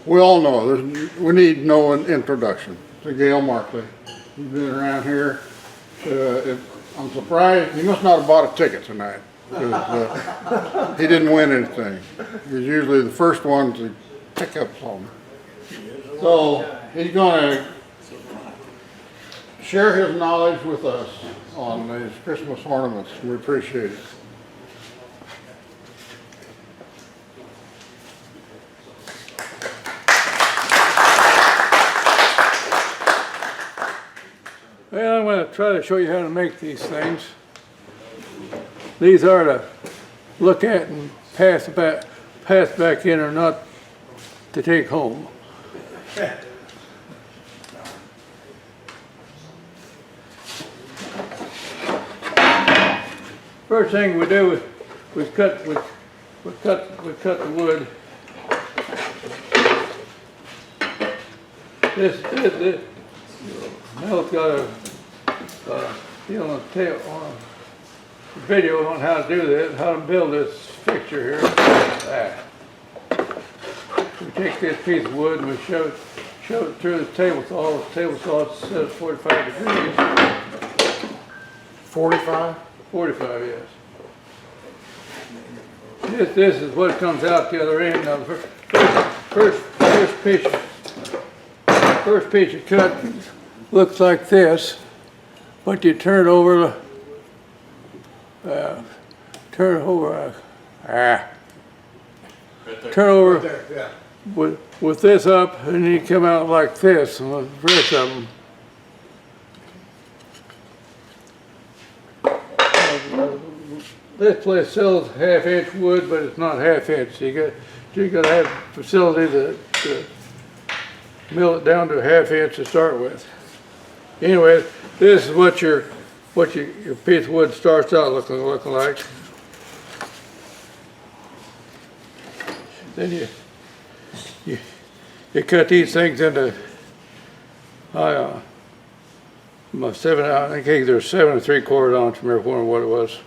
We all know, we need no introduction to Gale Markley. He's been around here. I'm surprised, he must not have bought a ticket tonight. He didn't win anything. He's usually the first one to pick up something. So he's gonna share his knowledge with us on these Christmas ornaments. We appreciate it. Well, I'm going to try to show you how to make these things. These are to look at and pass back in, or not to take home. First thing we do is we cut the wood. This Mel's got a video on how to do this, how to build this fixture here. We take this piece of wood and we shove it through the table saw. The table saw set at 45 degrees. 45? 45, yes. This is what comes out the other end. Now, the first piece you cut looks like this, but you turn over with this up, and you come out like this, and the rest of them. This place sells half-inch wood, but it's not half-inch. You got to have a facility to mill it down to a half-inch to start with. Anyway, this is what your piece of wood starts out looking like. Then you cut these things into I think they're 7 3/4 ounce. Remember what it was.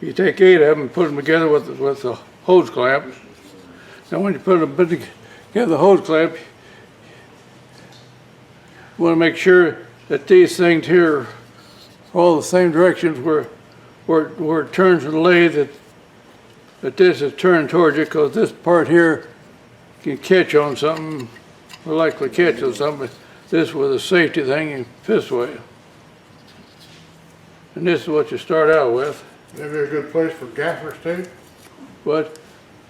You take 8 of them and put them together with the hose clamp. Now, when you put together the hose clamp, you want to make sure that these things here are all the same directions where it turns the lathe, that this is turned towards you, because this part here can catch on something, or likely catch on something. This was a safety thing, and this way. And this is what you start out with. Maybe a good place for gaffer's tape? What?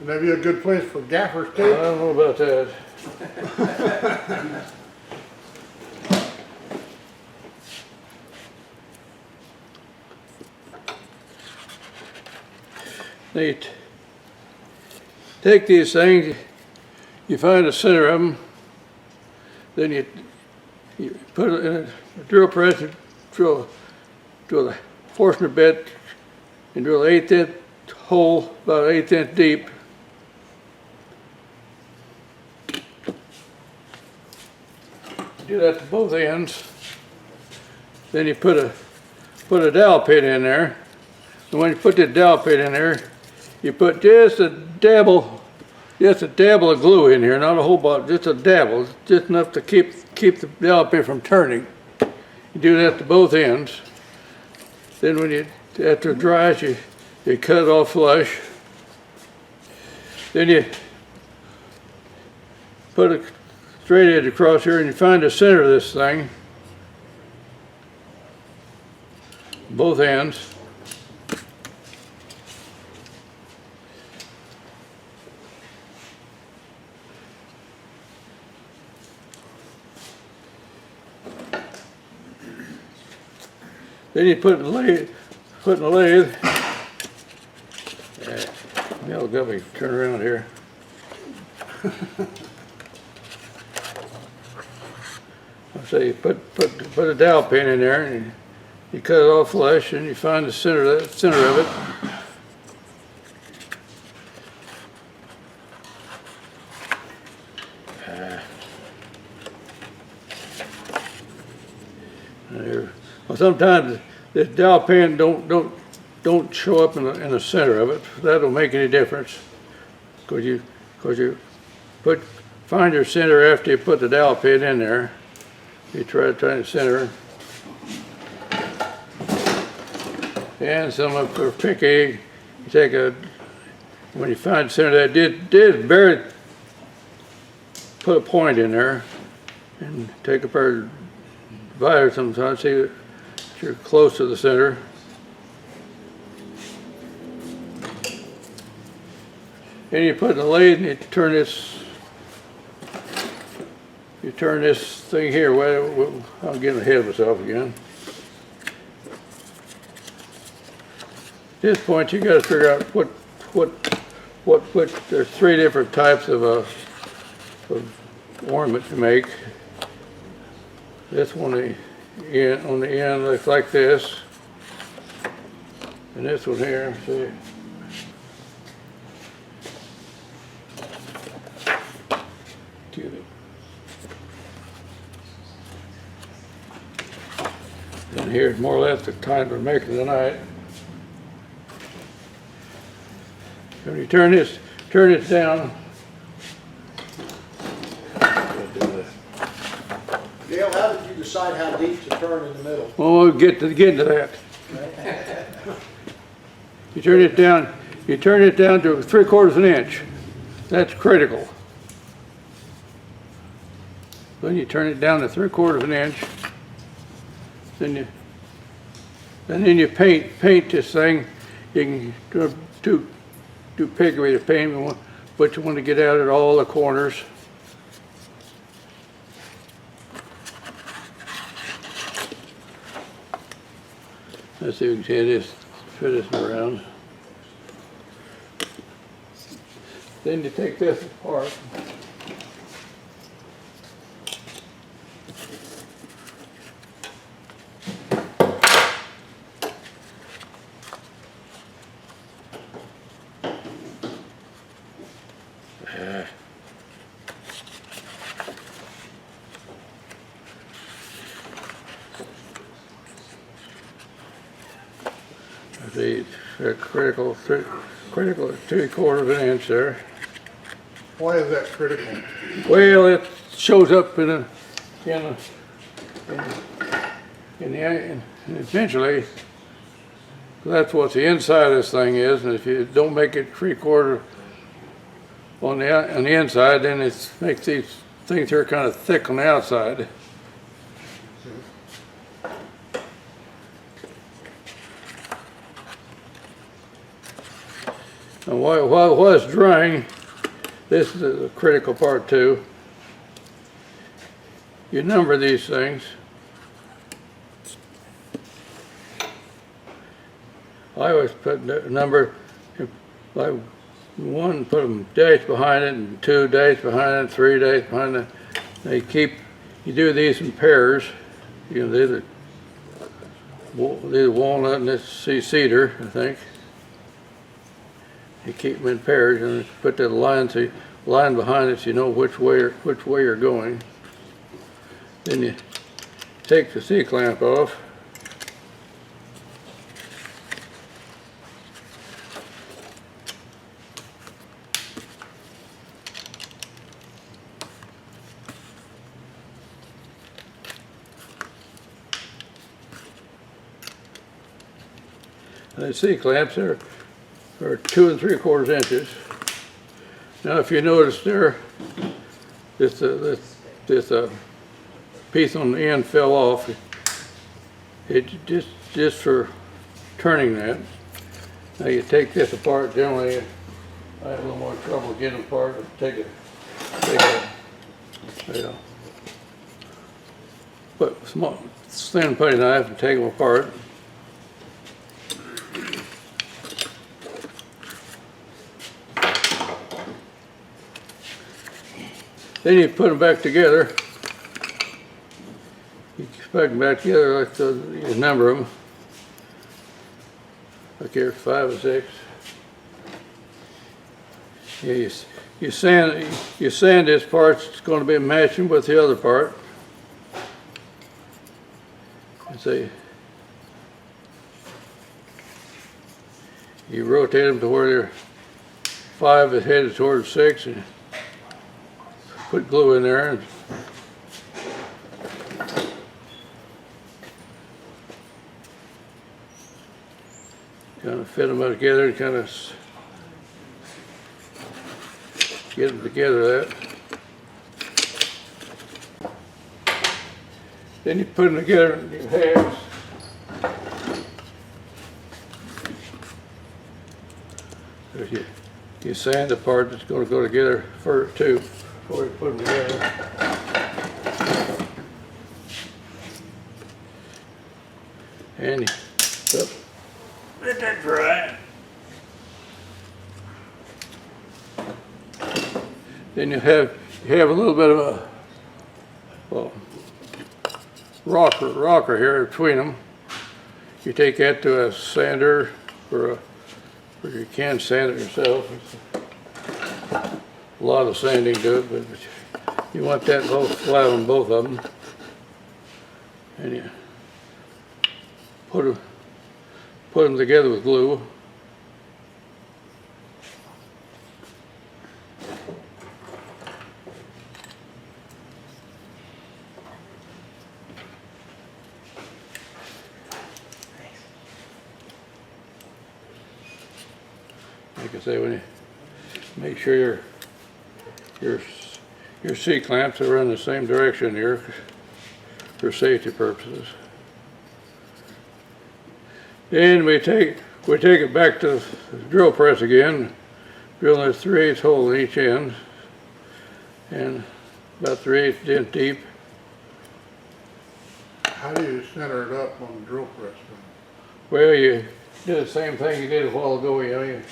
Maybe a good place for gaffer's I tape? don't know about that. They take these things, you find the center of them, then you put it in a drill press, and drill a Forstner bit, and drill an 1/8 inch hole, about 1/8 inch deep. Do that to both ends. Then you put a dowel pin in there. And when you put the dowel pin in there, you put just a dabble of glue in here, not a whole bunch, just a dabble, just enough to keep the dowel pin from turning. You do that to both ends. Then after it dries, you cut it off flush. Then you put a straight edge across here, and you find the center of this thing, both ends. Then you put in the lathe. Mel got me turn around here. So you put a dowel pin in there, and you cut it off flush, and you find the center of it. Well, sometimes this dowel pin don't show up in the center of it. That don't make any difference, because you put find your center after you put the dowel pin in there. You try to center. And some of for picky, you take when you find center that did barely put a point in there, and take a pair of dividers sometimes, see if you're close to the center. And you put in the lathe and you turn this thing here. Well, I'm getting ahead of myself again. At this point, you got to figure out which. There's 3 different types of ornament to make. This one on the end looks like this, and this one here. See. And here's more or less the time we're making tonight. When you turn it down. Gale, how did you decide how deep to turn in the middle? Well, we'll get into that. You turn it down to 3/4 inch. That's critical. Then you turn it down to 3/4 inch. Then you paint this thing. You can do pigmented paint, but you want to get out at all the corners. Let's see if we can see this, fit this around. Then you take this apart. The critical 3/4 inch there. Why is that critical? Well, it shows up and eventually that's what the inside of this thing is, and if you don't make it 3/4 on the inside, then it makes these things here kind of thick on the outside. And while it's drying, this is a critical part too. You number these things. I always put a number, like 1, put them dash behind it, and 2 dash behind it, 3 dash behind it. You do these in pairs. You know, these are walnut and this cedar, I think. You keep them in pairs and put that line behind it so you know which way you're going. Then you take the C-clamp off. And the C-clamps are 2 3/4 inches. Now, if you notice there, this piece on the end fell off. It just for turning that. Now you take this apart. Generally, I have a little more trouble getting it apart. Take it, you know, put small thin putty knife and take them apart. Then you put them back together. You put them back together like you number them. Like here's 5 and 6. Yeah, you sand this part. It's going to be matching with the other part. And see, you rotate them to where they're 5 is headed towards 6, and put glue in there and kind of fit them together and kind of get them together that. Then you put them together in halves. You sand the part that's going to go together first too, before you put them together. And you let that dry. Then you have a little bit of a, well, rocker here between them. You take that to a sander or you can sand it yourself. It's a lot of sanding to it, but you want that both flat on both of them. And you put them together with glue. Like I say, when you make sure your C-clamps are in the same direction here for safety purposes. Then we take it back to the drill press again, drilling a 3/8 hole in each end, and about 3/8 inch deep. How do you center it up on the drill press? Well, you do the same thing you did a while ago. You know, you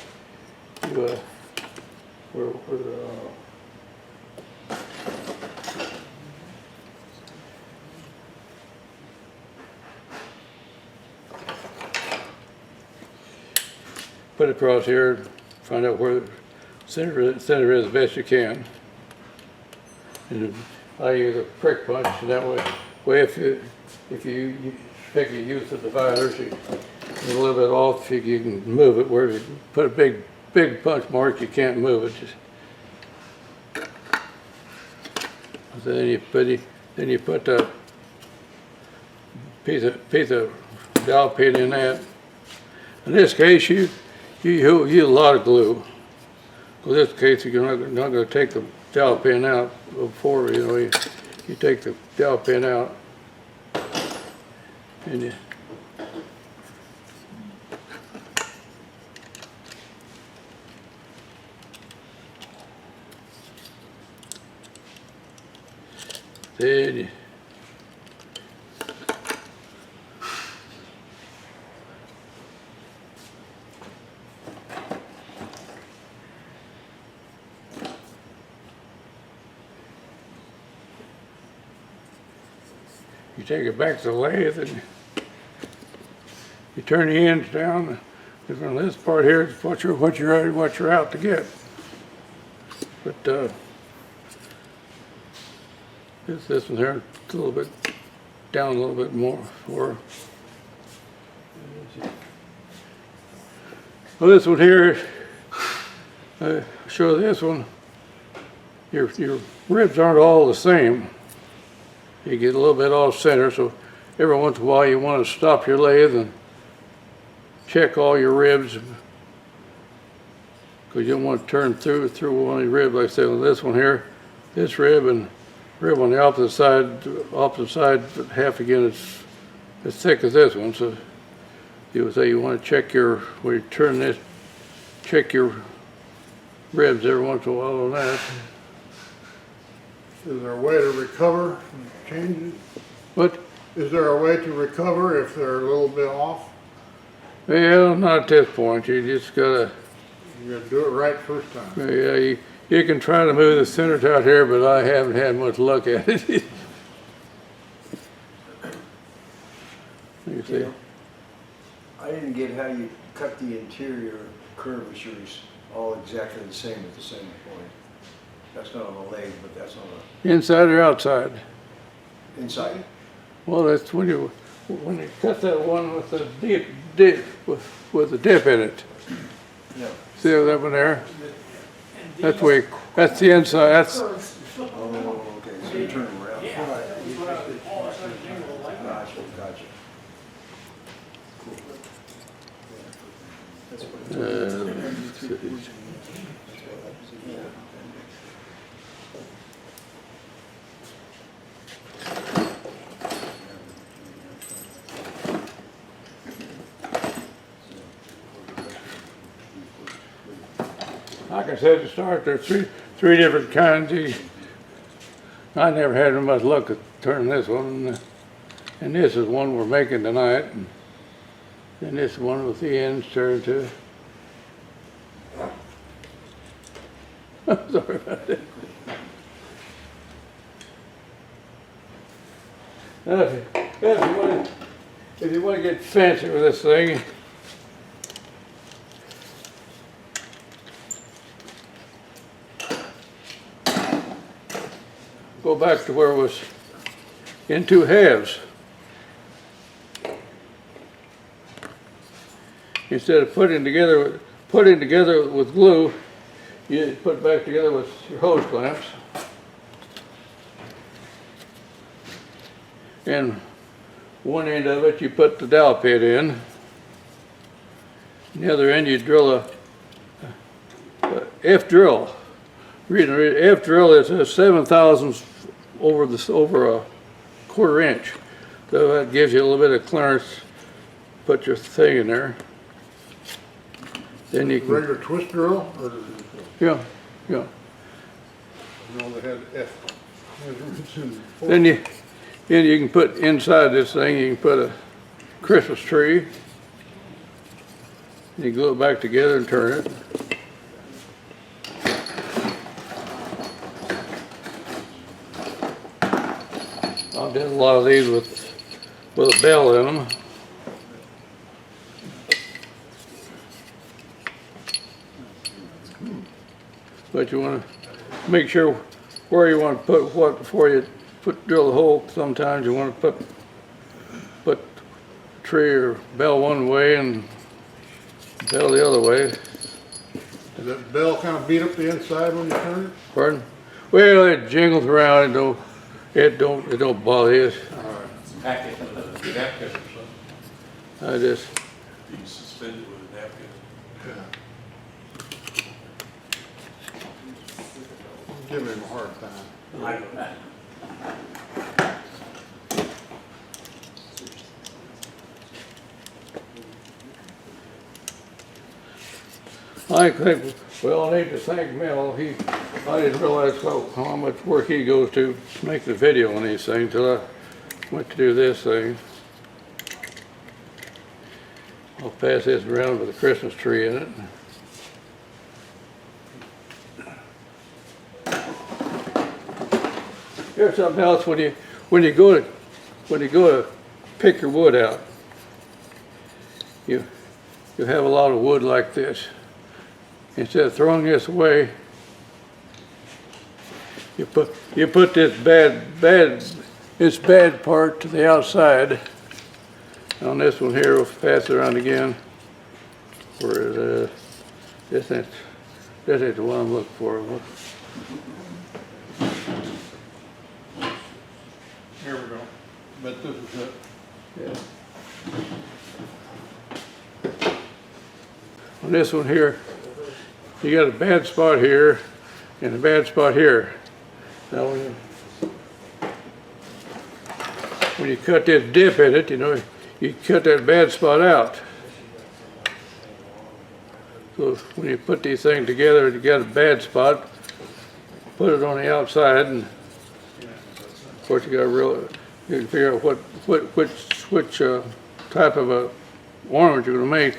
put it across here, find out where the center is as best you can. And I use a prick punch, and that way if you pick a use of dividers, you get a little bit off, you can move it. Where if you put a big punch mark, you can't move it. So then you put the piece of dowel pin in that. In this case, you use a lot of glue. In this case, you're not going to take the dowel pin out before you take the dowel pin out, and you then you take it back to the lathe and you turn the ends down. Because on this part here is what you're out to get. But this one here, it's a little bit down a little bit more for. Well, this one here, show this one. Your ribs aren't all the same. You get a little bit off center, so every once in a while you want to stop your lathe and check all your ribs, because you don't want to turn through one of the ribs. Like I said, on this one here, this rib and rib on the opposite side half again is as thick as this one. So you would say you want to check when you turn this, check your ribs every once in a while on that. Is there a way to recover and change it? But Is there a way to recover if they're a little bit off? well, not at this point. You just gotta. You gotta do it right first time. Yeah, you can try to move the centers out here, but I haven't had much luck at it. You see? I didn't get how you cut the interior curvatures all exactly the same at the same point. That's not on the lathe, but that's on Inside or outside? the inside. Well, that's when you cut that one with the dip with the dip in it. Yeah. See that one there? That's the inside. Oh, okay, so you turn them around. Gotcha, gotcha. let's see. Like I said at the start, there's three different kinds. I never had much luck at turning this one, and this is one we're making tonight. And this one with the ends turned to. Sorry about that. Now, if you want to get fancy with this thing, go back to where it was in two halves. Instead of putting together with glue, you put it back together with your hose clamps. And one end of it you put the dowel pit in. And the other end you drill a F drill. Reason F drill is a 7/1000 over a quarter inch. So that gives you a little bit of clearance. Put your thing in there. Then you can, Regular twist drill, or, yeah. you know, they had F measurements and. Then you can put inside this thing, you can put a Christmas tree. You glue it back together and turn it. I've done a lot of these with a bell in them. But you want to make sure where you want to put what before you drill the hole. Sometimes you want to put tree or bell one way and bell the other way. Does that bell kind of beat up the inside when you turn it? Pardon? Well, it jingles around and it don't bother you. Packet with a napkin or something. I just You can suspend it with a napkin. Give him a hard time. I think, well, I need to thank Mel. I didn't realize how much work he goes to make the video on these things till I went to do this thing. I'll pass this around with a Christmas tree in it. Here's something else when you go to pick your wood out. You have a lot of wood like this. Instead of throwing this away, you put this bad part to the outside. On this one here, we'll pass it around again. Where this ain't the one I'm looking for. Here we go. But this is it. Yeah. On this one here, you got a bad spot here and a bad spot here. Now when you cut this dip in it, you cut that bad spot out. So when you put these things together and you got a bad spot, put it on the outside, and of course you can figure out which type of a ornament you're going to make,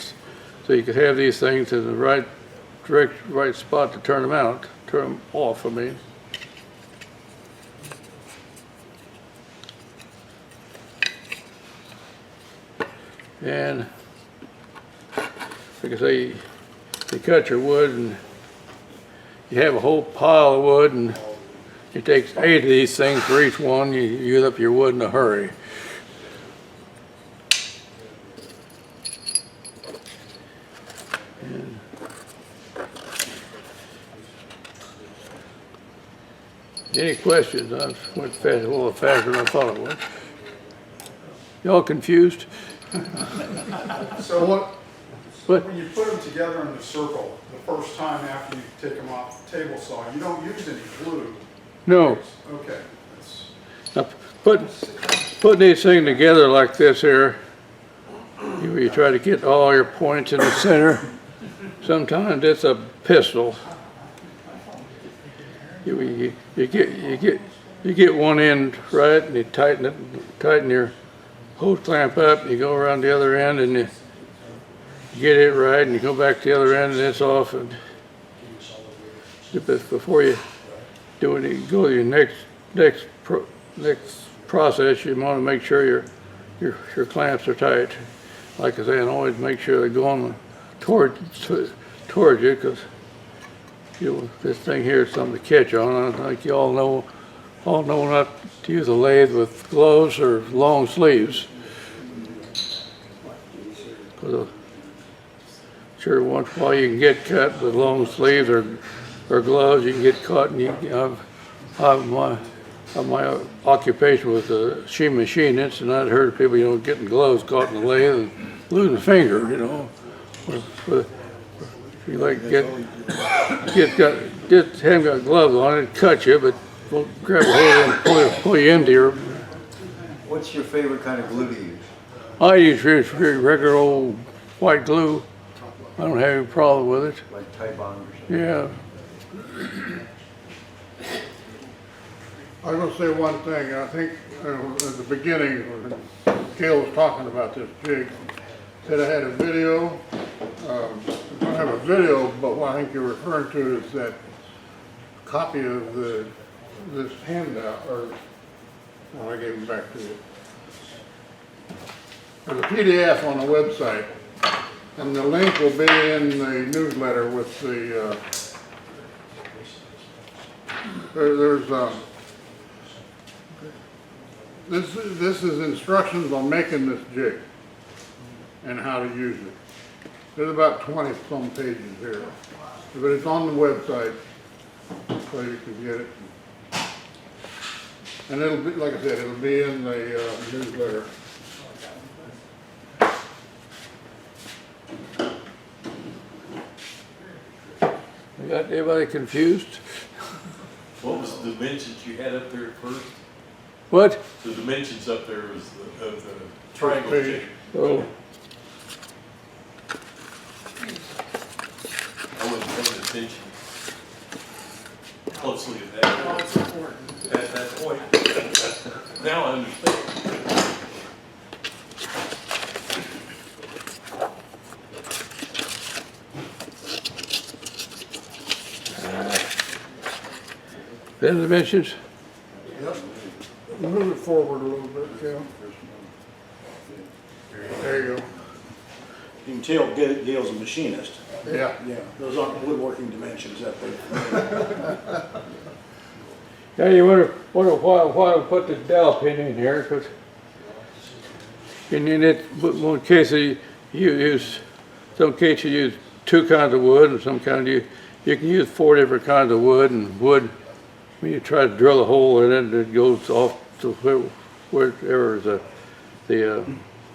so you can have these things in the right spot to turn them off. I mean. And like I say, you cut your wood and you have a whole pile of wood, and it takes 8 of these things for each one. You use up your wood in a hurry. Any questions? I went fast, a little faster than I thought it would. Y'all confused? So what, But when you put them together in the circle, the first time after you take them off the table saw, you don't use any glue? no, Okay. That's- now, putting these things together like this here, you try to get all your points in the center. Sometimes it's a pistol. You get one end right, and you tighten your hose clamp up, and you go around the other end, and you get it right, and you go back to the other end, and it's off. And before you do it, you go to your next process. You want to make sure your clamps are tight. Like I say, and always make sure they're going towards you, because this thing here is something to catch on. I think you all know not to use a lathe with gloves or long sleeves. Because sure, once in a while you can get cut with long sleeves or gloves. You can get caught, and my occupation was a machinist, and I'd heard of people, getting gloves caught in the lathe and losing a finger, If you just haven't got gloves on, it cut you, but we'll grab a hold and pull you into your. What's your favorite kind of glue to use? I use regular old white glue. I don't have any problem with it. Like Tide Bond or something? Yeah. I was gonna say one thing. I think at the beginning, when Gale was talking about this jig, said I had a video. I don't have a video, but what I think you're referring to is that copy of this handout, or I gave it back to you. There's a PDF on the website, and the link will be in the newsletter with the. This is instructions on making this jig and how to use it. There's about 20 some pages here, but it's on the website, so you can get it. And it'll be, like I said, it'll be in the newsletter. You got anybody confused? What was the dimensions you had up there at first? What? The dimensions up there was of the triangle shape. Oh, I wasn't paying attention closely at that point. Now I understand. then dimensions. Yep. Move it forward a little bit, Gale. There you go. You can tell Gale's a machinist. Yeah. Yeah, those aren't woodworking dimensions that they. Yeah, you wonder why we put the dowel pin in here, because in one case you use, some cases you use 2 kinds of wood, and some kind you can use 4 different kinds of wood, and wood, when you try to drill a hole in it, it goes off to wherever is the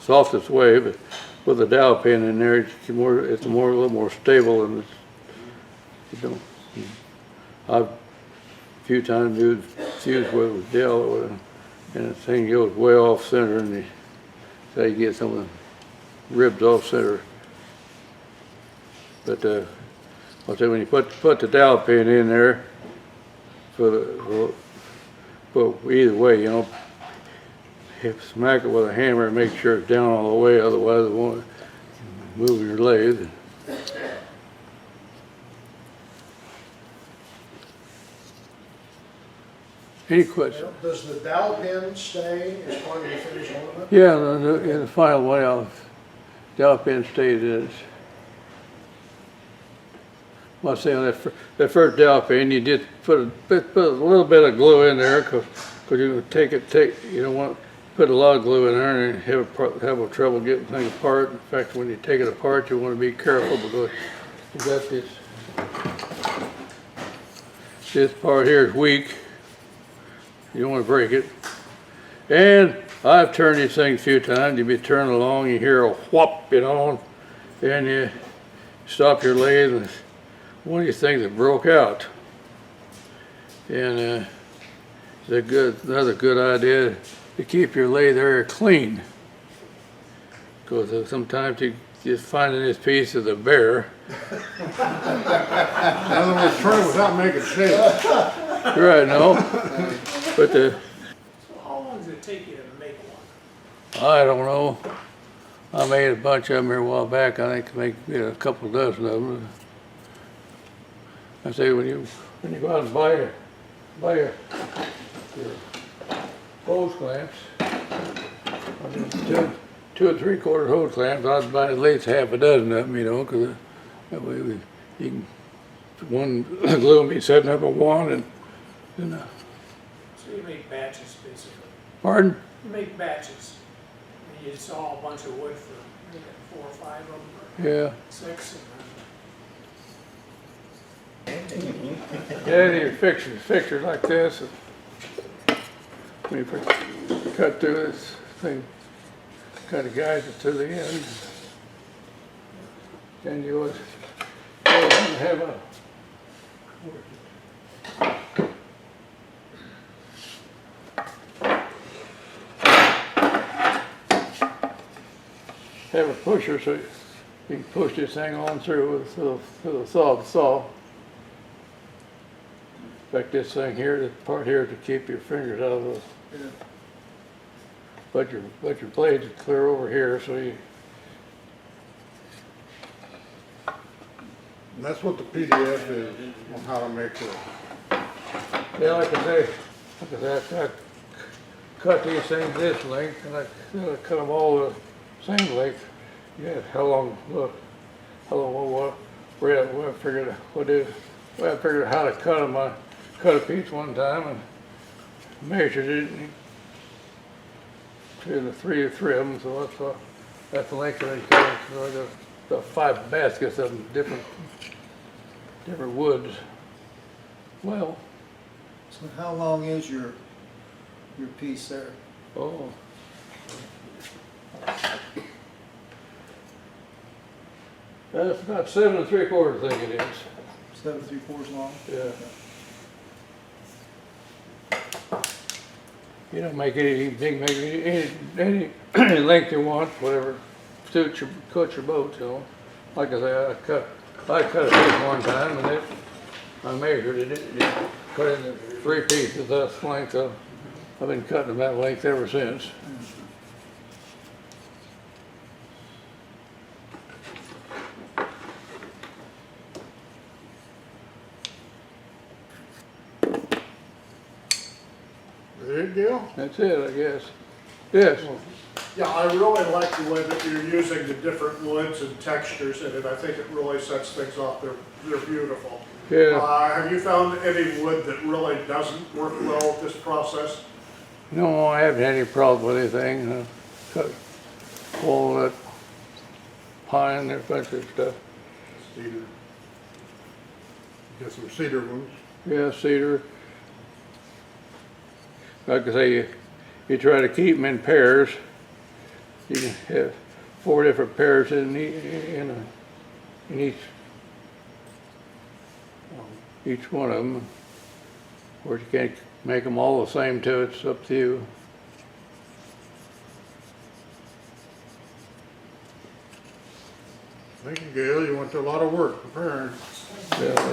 softest way, but with a dowel pin in there, it's a little more stable, and I've a few times fused with dowel, and the thing goes way off center, and so you get some of the ribs off center. But I'll say when you put the dowel pin in there, for either way, smack it with a hammer and make sure it's down all the way, otherwise it won't move your lathe. Any questions? Does the dowel pin stay as part of the finished ornament? Yeah, in the final way, dowel pin stays in it. Well, I say on that first dowel pin, you just put a little bit of glue in there, because you don't want to put a lot of glue in there and have trouble getting things apart. In fact, when you take it apart, you want to be careful, because you got this part here is weak, You don't wanna break it. And I've turned these things a few times. You be turning along, you hear a whop, you know, and you stop your lathe and one of these things that broke out. And it's another good idea to keep your lathe area clean. Because sometimes you just finding this piece is a bear. In other words, turn it without making shake. Right, no. But So how long does it take you to make one? I don't know. I made a bunch of them here a while back. I think to make a couple dozen of them. I say when you go out and buy your hose clamps, two and 3/4 hose clamps, I'd buy at least half a dozen of them, you know, because that way you can one glue and be setting up a wand and So you make batches, basically. pardon? You make batches. And you saw a bunch of wood for maybe 4 or 5 of them, Yeah. or 6, Yeah, your fixtures like this. When you cut through this thing, kind of guides it to the end. And you always have a pusher so you can push this thing on through with the saw. Like this thing here, this part here to keep your fingers out of the. But your blades are clear over here, so you. And that's what the PDF is on how to make it. Yeah, like I say, I cut these things this length, and I cut them all the same length. Yeah, what I figured how to cut them. I cut a piece one time and measured it to the three of them, so that's the length of it. So the 5 baskets of them, different woods. Well, So how long is your piece there? oh. That's about 7 3/4, I think it is. 7 3/4 long? Yeah. You don't make any big, make any length you want, whatever suits your, cut your boat, you know. Like I say, I cut a piece one time and I measured it, cut it in 3 pieces, that's length. I've been cutting them that length ever since. There you go. That's it, I guess. Yes. Yeah, I really like the way that you're using the different woods and textures in it. I think it really sets things off. They're beautiful. Yeah. Have you found any wood that really doesn't work well with this process? No, I haven't had any problem with anything. Cut walnut, pine, there's a bunch of stuff. Cedar. Got some cedar ones. Yeah, cedar. Like I say, you try to keep them in pairs. You can have 4 different pairs in each one of them. Of course, you can't make them all the same too. It's up to you. Thank you, Gale. You went to a lot of work preparing. Yeah.